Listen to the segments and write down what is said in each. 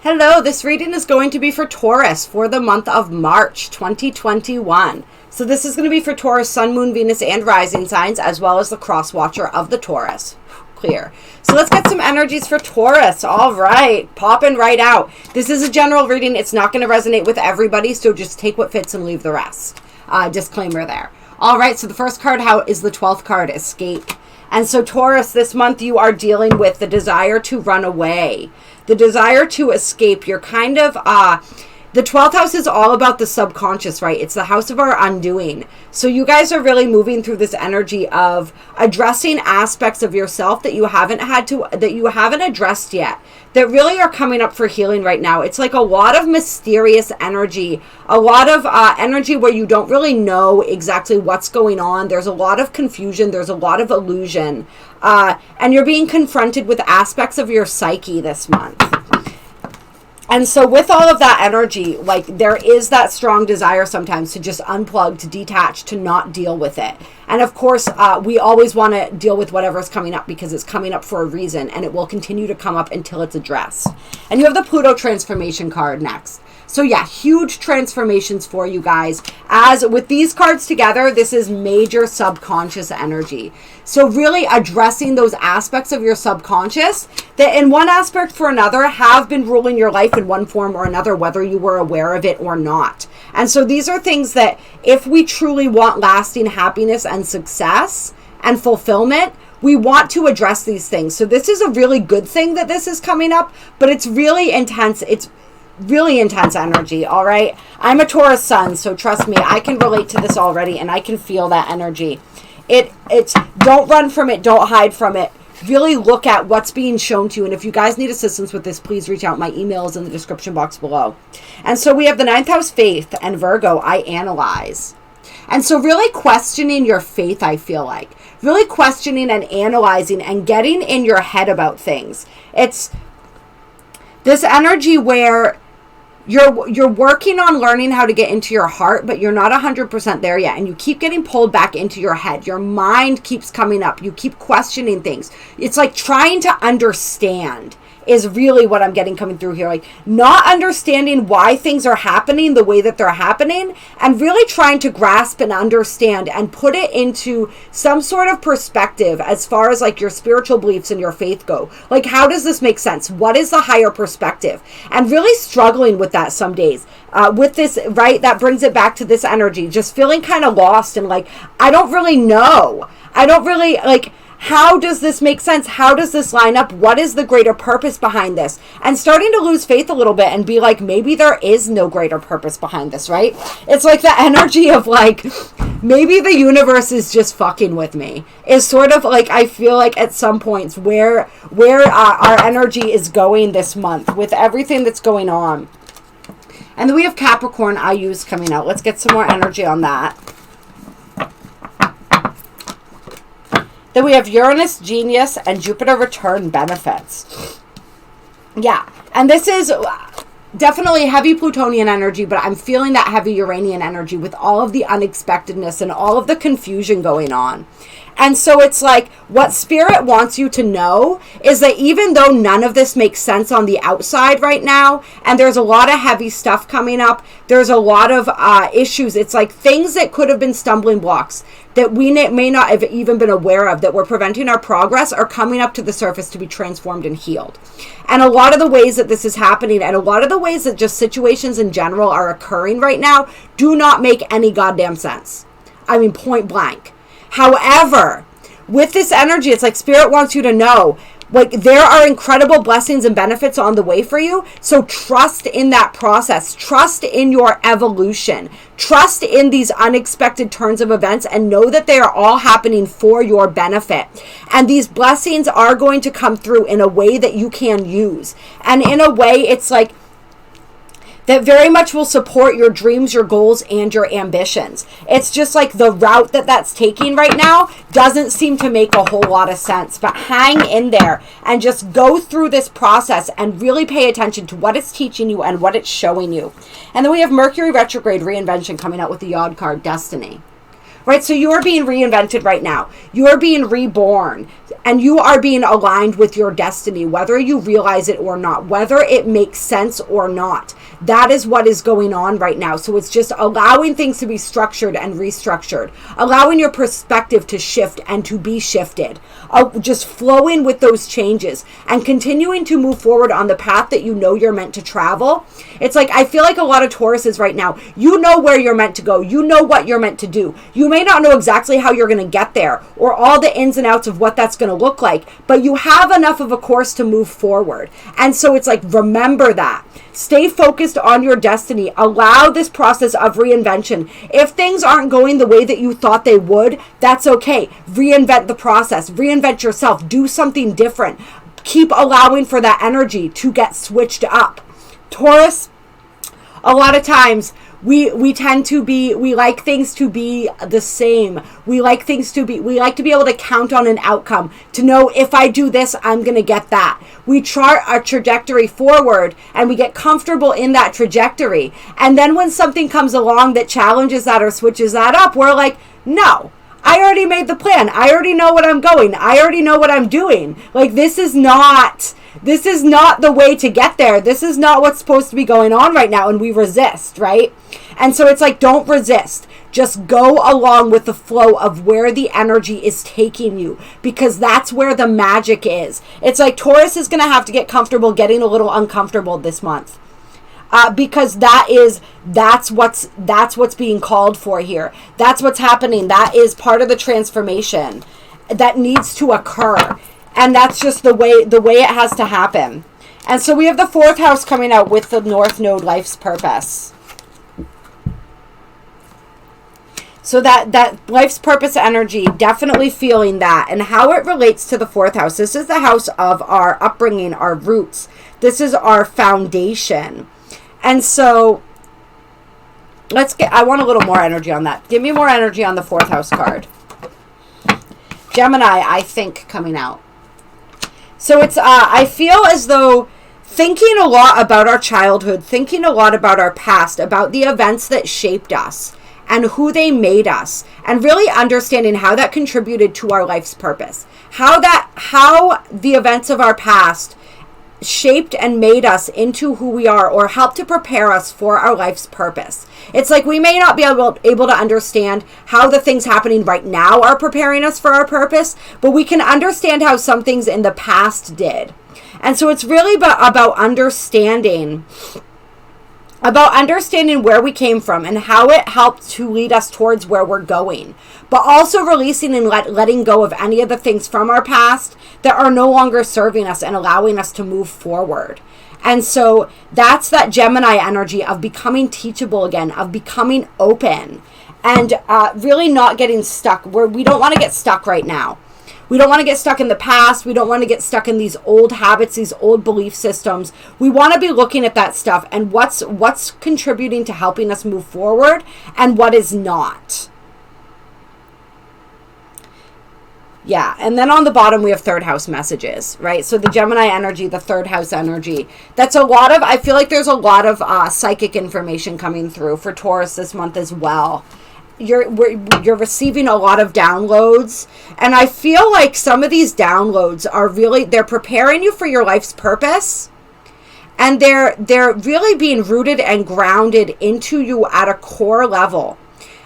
Hello, this reading is going to be for Taurus for the month of March 2021. So this is going to be for Taurus, Sun, Moon, Venus, and Rising signs, as well as the cross watcher of the Taurus. Clear. So let's get some energies for Taurus. All right, popping right out. This is a general reading. It's not going to resonate with everybody, so just take what fits and leave the rest. Disclaimer there. All right, so the first card out is the 12th card, Escape. And so Taurus, this month you are dealing with the desire to run away. The desire to escape. You're kind of, the 12th house is all about the subconscious, right? It's the house of our undoing. So you guys are really moving through this energy of addressing aspects of yourself that you haven't addressed yet, that really are coming up for healing right now. It's like a lot of mysterious energy, a lot of energy where you don't really know exactly what's going on. There's a lot of confusion. There's a lot of illusion. And you're being confronted with aspects of your psyche this month. And so with all of that energy, like there is that strong desire sometimes to just unplug, to detach, to not deal with it. And of course, we always want to deal with whatever's coming up because it's coming up for a reason and it will continue to come up until it's addressed. And you have the Pluto transformation card next. So yeah, huge transformations for you guys. As with these cards together, this is major subconscious energy. So really addressing those aspects of your subconscious that in one aspect or another have been ruling your life in one form or another, whether you were aware of it or not. And so these are things that if we truly want lasting happiness and success and fulfillment, we want to address these things. So this is a really good thing that this is coming up, but it's really intense. It's really intense energy. All right, I'm a Taurus sun, so trust me, I can relate to this already and I can feel that energy. It's don't run from it, don't hide from it. Really look at what's being shown to you. And if you guys need assistance with this, please reach out. My email is in the description box below. And so we have the 9th house, Faith, and Virgo, I analyze. And so really questioning your faith, I feel like really questioning and analyzing and getting in your head about things. It's this energy where you're working on learning how to get into your heart, but you're not 100% there yet. And you keep getting pulled back into your head. Your mind keeps coming up. You keep questioning things. It's like trying to understand is really what I'm getting coming through here. Like not understanding why things are happening the way that they're happening and really trying to grasp and understand and put it into some sort of perspective as far as like your spiritual beliefs and your faith go. Like, how does this make sense? What is the higher perspective? And really struggling with that some days. With this, right, that brings it back to this energy, just feeling kind of lost and like, I don't really know. I don't really like, how does this make sense? How does this line up? What is the greater purpose behind this? And starting to lose faith a little bit and be like, maybe there is no greater purpose behind this, right? It's like the energy of like, maybe the universe is just fucking with me. Is sort of like, I feel like at some points where our energy is going this month with everything that's going on. And then we have Capricorn, I use coming out. Let's get some more energy on that. Then we have Uranus, Genius, and Jupiter return benefits. Yeah, and this is definitely heavy Plutonian energy, but I'm feeling that heavy Uranian energy with all of the unexpectedness and all of the confusion going on. And so it's like what Spirit wants you to know is that even though none of this makes sense on the outside right now, and there's a lot of heavy stuff coming up, there's a lot of issues. It's like things that could have been stumbling blocks that we may not have even been aware of that were preventing our progress are coming up to the surface to be transformed and healed. And a lot of the ways that this is happening and a lot of the ways that just situations in general are occurring right now do not make any goddamn sense. I mean, point blank. However, with this energy, it's like Spirit wants you to know, like there are incredible blessings and benefits on the way for you. So trust in that process. Trust in your evolution. Trust in these unexpected turns of events and know that they are all happening for your benefit. And these blessings are going to come through in a way that you can use. And in a way, it's like that very much will support your dreams, your goals, and your ambitions. It's just like the route that that's taking right now doesn't seem to make a whole lot of sense. But hang in there and just go through this process and really pay attention to what it's teaching you and what it's showing you. And then we have Mercury retrograde reinvention coming out with the Yod card, Destiny. right? So you are being reinvented right now. You are being reborn, and you are being aligned with your destiny, whether you realize it or not, whether it makes sense or not. That is what is going on right now. So it's just allowing things to be structured and restructured, allowing your perspective to shift and to be shifted, just flowing with those changes and continuing to move forward on the path that you know you're meant to travel. It's like, I feel like a lot of Tauruses right now, you know where you're meant to go. You know what you're meant to do. You may not know exactly how you're going to get there or all the ins and outs of what that's going to look like, but you have enough of a course to move forward. And so it's like, remember that. Stay focused on your destiny. Allow this process of reinvention. If things aren't going the way that you thought they would, that's okay. Reinvent the process. Reinvent yourself. Do something different. Keep allowing for that energy to get switched up. Taurus, a lot of times we tend to be, we like things to be the same. We like to be able to count on an outcome, to know if I do this, I'm going to get that. We chart our trajectory forward and we get comfortable in that trajectory. And then when something comes along that challenges that or switches that up, we're like, no, I already made the plan. I already know what I'm going. I already know what I'm doing. Like, this is not the way to get there. This is not what's supposed to be going on right now. And we resist, right? And so it's like, don't resist. Just go along with the flow of where the energy is taking you, because that's where the magic is. It's like Taurus is going to have to get comfortable getting a little uncomfortable this month. Because that's what's being called for here. That's what's happening. That is part of the transformation that needs to occur. And that's just the way it has to happen. And so we have the 4th house coming out with the North Node, life's purpose. So that life's purpose energy, definitely feeling that, and how it relates to the 4th house. This is the house of our upbringing, our roots. This is our foundation. And so I want a little more energy on that. Give me more energy on the 4th house card. Gemini, I think, coming out. So it's, I feel as though thinking a lot about our childhood, thinking a lot about our past, about the events that shaped us and who they made us, and really understanding how that contributed to our life's purpose, how the events of our past shaped and made us into who we are, or helped to prepare us for our life's purpose. It's like we may not be able to understand how the things happening right now are preparing us for our purpose, but we can understand how some things in the past did. And so it's really about understanding where we came from and how it helped to lead us towards where we're going, but also releasing and letting go of any of the things from our past that are no longer serving us and allowing us to move forward. And so that's that Gemini energy of becoming teachable again, of becoming open, and really not getting stuck where we don't want to get stuck right now. We don't want to get stuck in the past. We don't want to get stuck in these old habits, these old belief systems. We want to be looking at that stuff and what's contributing to helping us move forward and what is not. Yeah, and then on the bottom we have 3rd house messages, right? So the Gemini energy, the 3rd house energy. That's a lot of, I feel like there's a lot of psychic information coming through for Taurus this month as well. You're receiving a lot of downloads, and I feel like some of these downloads are really, they're preparing you for your life's purpose, and they're really being rooted and grounded into you at a core level.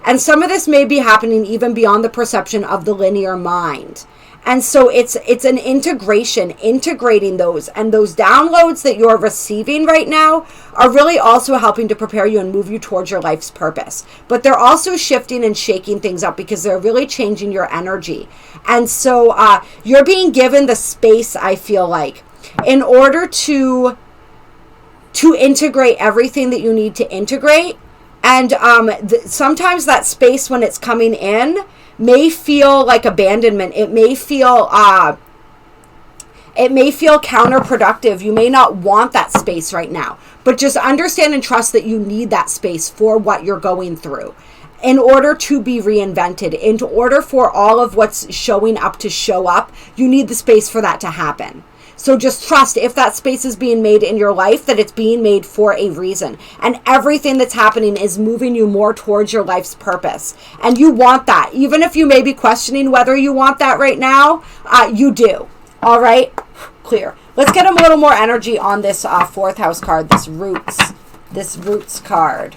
And some of this may be happening even beyond the perception of the linear mind. And so it's an integration, integrating those, and those downloads that you're receiving right now are really also helping to prepare you and move you towards your life's purpose. But they're also shifting and shaking things up because they're really changing your energy. And so you're being given the space, I feel like, in order to integrate everything that you need to integrate. And sometimes that space, when it's coming in, may feel like abandonment. It may feel counterproductive. You may not want that space right now, but just understand and trust that you need that space for what you're going through in order to be reinvented. In order for all of what's showing up to show up, you need the space for that to happen. So just trust, if that space is being made in your life, that it's being made for a reason. And everything that's happening is moving you more towards your life's purpose. And you want that. Even if you may be questioning whether you want that right now, you do. All right? Clear. Let's get a little more energy on this fourth house card, this roots card.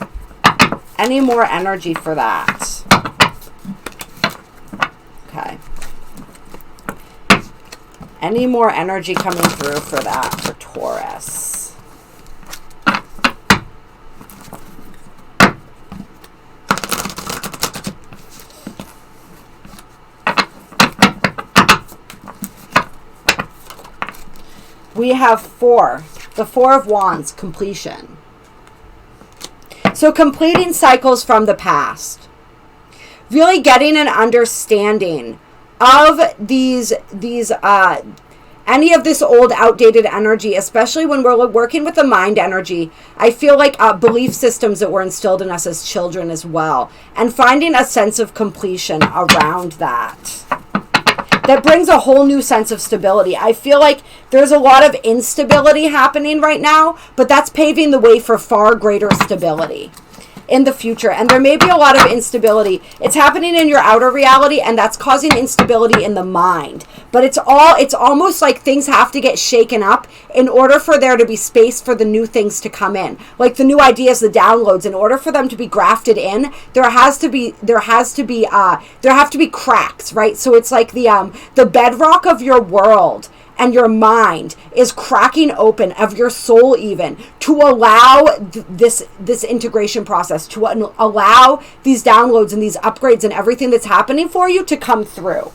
Any more energy for that? Okay. Any more energy coming through for that, for Taurus? We have the Four of Wands, completion. So completing cycles from the past. Really getting an understanding of any of this old outdated energy, especially when we're working with the mind energy. I feel like belief systems that were instilled in us as children as well, and finding a sense of completion around that. That brings a whole new sense of stability. I feel like there's a lot of instability happening right now, but that's paving the way for far greater stability in the future. And there may be a lot of instability. It's happening in your outer reality, and that's causing instability in the mind. But it's almost like things have to get shaken up in order for there to be space for the new things to come in. Like the new ideas, the downloads, in order for them to be grafted in, there have to be cracks, right? So it's like the bedrock of your world and your mind is cracking open, of your soul even, to allow this integration process, to allow these downloads and these upgrades and everything that's happening for you to come through.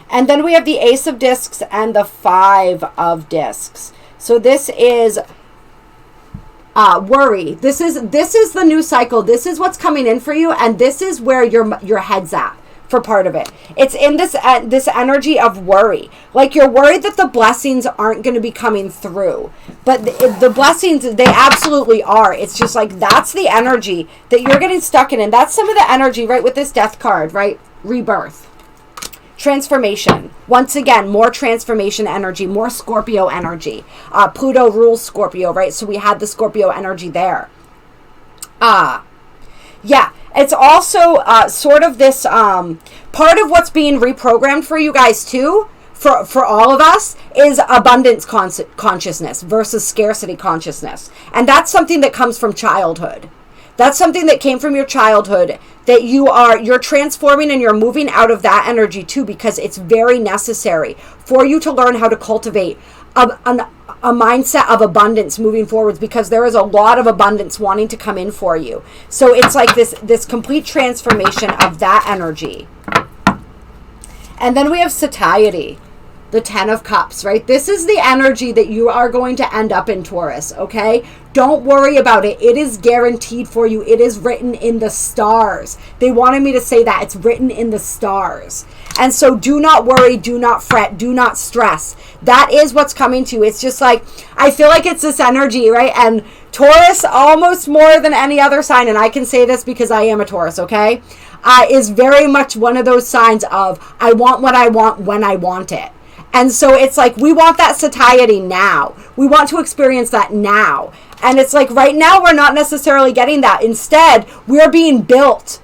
And then we have the Ace of Discs and the Five of Discs. So this is worry. This is the new cycle. This is what's coming in for you, and this is where your head's at. For part of it, it's in this energy of worry. Like you're worried that the blessings aren't going to be coming through, but the blessings, they absolutely are. It's just like that's the energy that you're getting stuck in, and that's some of the energy, right, with this Death card, right? Rebirth, transformation. Once again, more transformation energy, more Scorpio energy. Pluto rules Scorpio, right? So we had the Scorpio energy there. Yeah. It's also sort of this part of what's being reprogrammed for you guys too, for all of us, is abundance consciousness versus scarcity consciousness. And that's something that comes from childhood. That's something that came from your childhood that you're transforming, and you're moving out of that energy too, because it's very necessary for you to learn how to cultivate a mindset of abundance moving forwards, because there is a lot of abundance wanting to come in for you. So it's like this complete transformation of that energy. And then we have satiety, the Ten of Cups, right? This is the energy that you are going to end up in, Taurus, okay? Don't worry about it. It is guaranteed for you. It is written in the stars. They wanted me to say that. It's written in the stars. And so do not worry, do not fret, do not stress. That is what's coming to you. It's just like, I feel like it's this energy, right? And Taurus, almost more than any other sign, and I can say this because I am a Taurus, okay? Is very much one of those signs of, I want what I want when I want it. And so it's like, we want that satiety now. We want to experience that now. And it's like, right now, we're not necessarily getting that. Instead, we're being built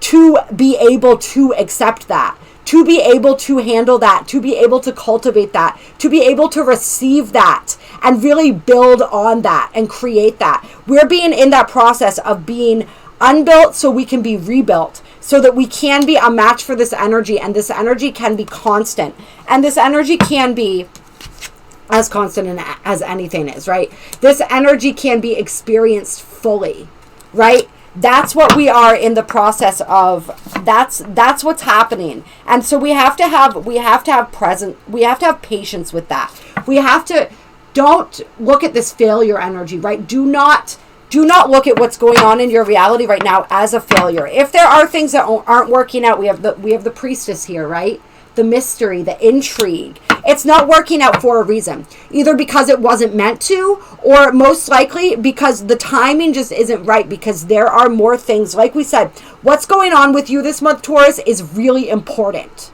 to be able to accept that, to be able to handle that, to be able to cultivate that, to be able to receive that and really build on that and create that. We're being in that process of being unbuilt so we can be rebuilt, so that we can be a match for this energy, and this energy can be constant, and this energy can be as constant as anything is, right? This energy can be experienced fully, right? That's what we are in the process of. That's what's happening. And so we have to have patience with that. We have to, don't look at this failure energy, right? Do not look at what's going on in your reality right now as a failure. If there are things that aren't working out, we have the Priestess here, right? The mystery, the intrigue. It's not working out for a reason. Either because it wasn't meant to, or most likely because the timing just isn't right, because there are more things. Like we said, what's going on with you this month, Taurus, is really important.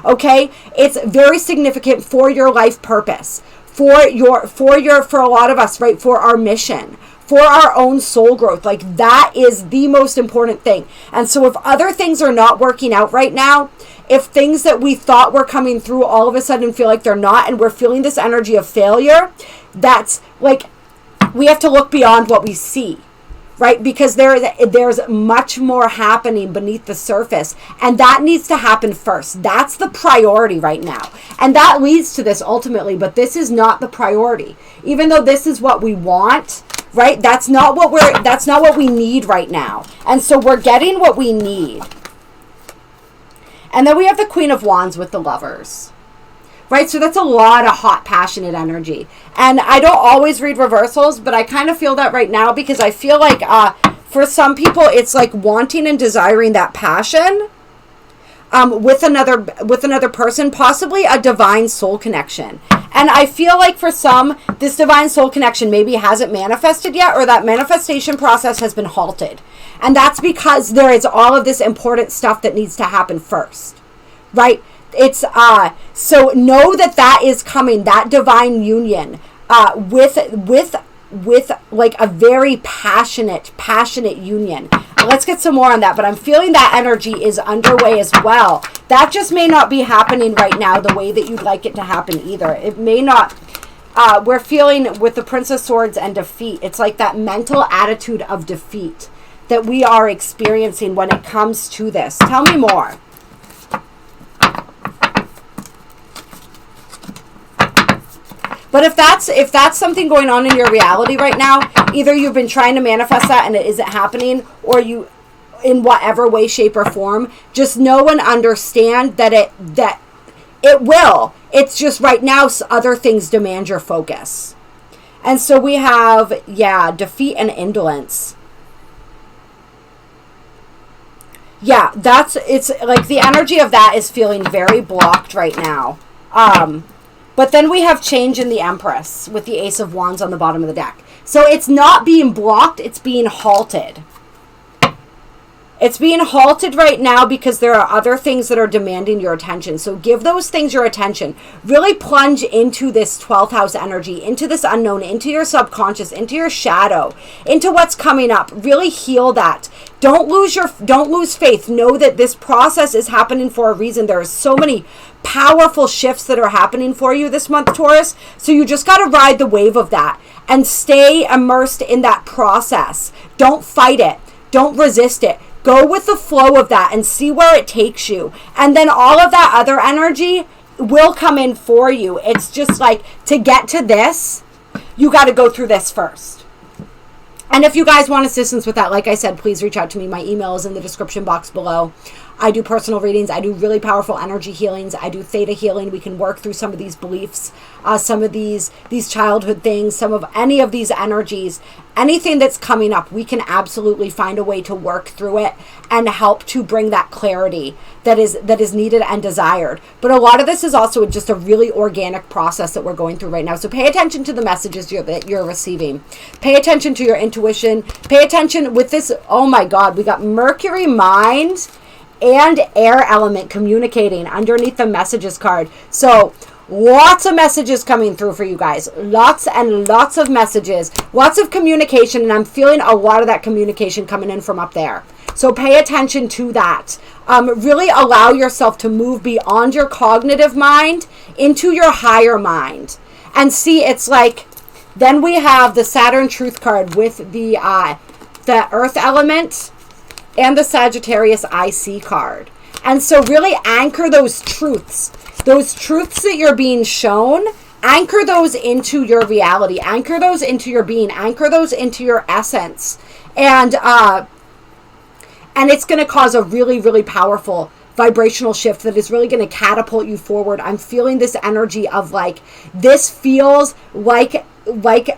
Okay? It's very significant for your life purpose, for a lot of us, right? For our mission, for our own soul growth. Like, that is the most important thing. And so if other things are not working out right now, if things that we thought were coming through all of a sudden feel like they're not, and we're feeling this energy of failure, that's like, we have to look beyond what we see, right? Because there's much more happening beneath the surface, and that needs to happen first. That's the priority right now. And that leads to this ultimately, but this is not the priority. Even though this is what we want, right? That's not what we need right now. And so we're getting what we need. And then we have the Queen of Wands with the Lovers. Right, so that's a lot of hot, passionate energy. And I don't always read reversals, but I kind of feel that right now, because I feel like for some people, it's like wanting and desiring that passion with another person, possibly a divine soul connection. And I feel like for some, this divine soul connection maybe hasn't manifested yet, or that manifestation process has been halted. And that's because there is all of this important stuff that needs to happen first, right? It's so know that is coming, that divine union with like a very passionate union. Let's get some more on that, but I'm feeling that energy is underway as well. That just may not be happening right now the way that you'd like it to happen either. It may not. We're feeling with the Prince of Swords and defeat. It's like that mental attitude of defeat that we are experiencing when it comes to this. Tell me more. But if that's something going on in your reality right now, either you've been trying to manifest that and it isn't happening, or you, in whatever way, shape, or form, just know and understand that it will. It's just right now other things demand your focus. And so we have, defeat and indolence. Yeah, it's like the energy of that is feeling very blocked right now. But then we have change in the Empress with the Ace of Wands on the bottom of the deck. So it's not being blocked, it's being halted. It's being halted right now because there are other things that are demanding your attention. So give those things your attention. Really plunge into this 12th house energy, into this unknown, into your subconscious, into your shadow, into what's coming up. Really heal that. Don't lose faith. Know that this process is happening for a reason. There are so many powerful shifts that are happening for you this month, Taurus. So you just got to ride the wave of that and stay immersed in that process. Don't fight it. Don't resist it. Go with the flow of that and see where it takes you. And then all of that other energy will come in for you. It's just like, to get to this, you got to go through this first. And if you guys want assistance with that, like I said, please reach out to me. My email is in the description box below. I do personal readings. I do really powerful energy healings. I do theta healing. We can work through some of these beliefs, some of these childhood things, some of any of these energies, anything that's coming up. We can absolutely find a way to work through it and help to bring that clarity that is needed and desired. But a lot of this is also just a really organic process that we're going through right now. So pay attention to the messages that you're receiving. Pay attention to your intuition. Pay attention with this. Oh my God, we got Mercury, mind, and air element communicating underneath the messages card. So lots of messages coming through for you guys. Lots and lots of messages. Lots of communication. And I'm feeling a lot of that communication coming in from up there. So pay attention to that. Really allow yourself to move beyond your cognitive mind into your higher mind. And see, it's like, then we have the Saturn Truth card with the Earth element and the Sagittarius IC card. And so really anchor those truths that you're being shown, anchor those into your reality, anchor those into your being, anchor those into your essence. And it's going to cause a really, really powerful vibrational shift that is really going to catapult you forward. I'm feeling this energy of like, this feels like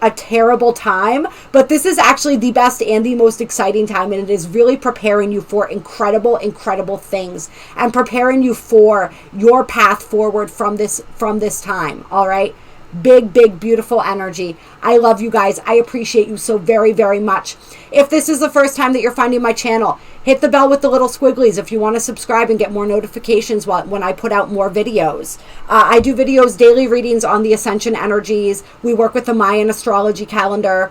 a terrible time, but this is actually the best and the most exciting time, and it is really preparing you for incredible things and preparing you for your path forward from this time. All right, big beautiful energy. I love you guys. I appreciate you so very, very much. If this is the first time that you're finding my channel, hit the bell with the little squigglies if you want to subscribe and get more notifications when I put out more videos. I do videos, daily readings on the Ascension energies. We work with the Mayan astrology calendar.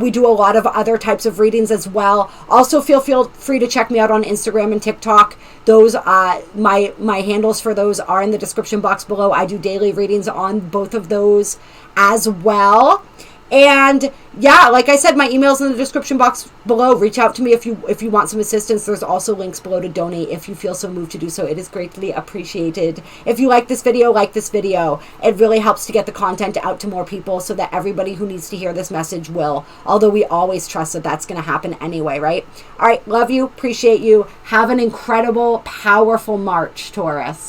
We do a lot of other types of readings as well. Also, feel free to check me out on Instagram and TikTok. Those, my handles for those are in the description box below. I do daily readings on both of those as well. And yeah, like I said, my email's in the description box below. Reach out to me if you want some assistance. There's also links below to donate if you feel so moved to do so. It is greatly appreciated. If you like this video, It really helps to get the content out to more people so that everybody who needs to hear this message will. Although we always trust that that's going to happen anyway, right? All right, love you, appreciate you. Have an incredible, powerful March, Taurus.